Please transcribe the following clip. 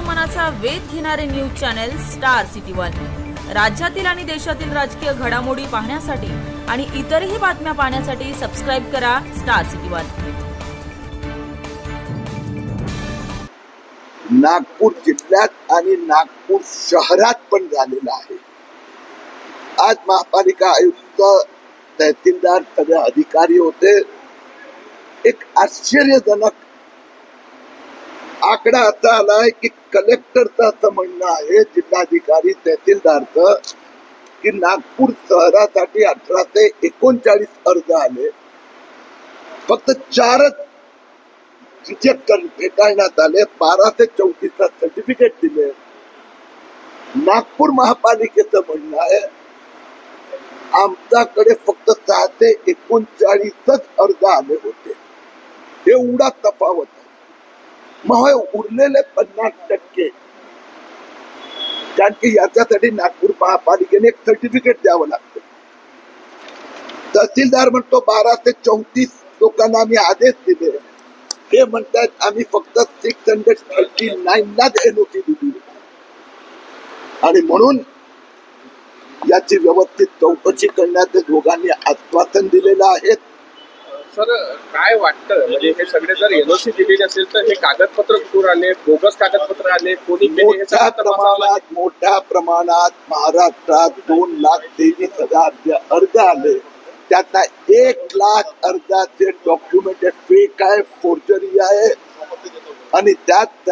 मनाचा वेध घेणारे news channel star city one. राज्यातील आणि देशातील राजकीय घडामोडी पाहण्यासाठी आणि इतरही बातम्या पाहण्यासाठी सबस्क्राइब करा स्टार सिटी वन। नागपूर जिल्ह्यात आणि नागपूर शहरात पण झालेला आहे। आज महापालिका आयुक्त, तहसीलदार, सगळे अधिकारी होते। एक आश्चर्यजनक आकडा असा आलाय की कलेक्टरचं असं म्हणणं आहे, जिल्हाधिकारी तहसीलदारचं, की नागपूर शहरासाठी 1839 अर्ज आले, फक्त 4च रिजेक्ट फेटाळण्यात आले, 1234 सर्टिफिकेट दिले। नागपूर महापालिकेचं म्हणणं आहे आमच्याकडे फक्त 639च अर्ज आले होते। एवढा तफावत आहे। मग उरलेले 50%, कारण की याच्यासाठी नागपूर महापालिकेने एक सर्टिफिकेट द्यावं लागतं। तहसीलदार म्हणतो 1234 लोकांना आम्ही आदेश दिले, हे म्हणतात आम्ही फक्त 639लाच NOC दिली, आणि म्हणून याची व्यवस्थित चौकशी करण्याचे दोघांनी आश्वासन दिलेलं आहे। सर, काय वाटतं, म्हणजे हे सगळे जर NOC दिलेले असेल तर हे कागदपत्र कुठून आले, बोगस कागदपत्र आले, कोणी मोठ्या प्रमाणात महाराष्ट्रात 2,23,000 अर्ज आले, त्यातला 1,00,000 अर्जाचे डॉक्युमेंट फेक आहे, फोर्जरी आहे, आणि त्यात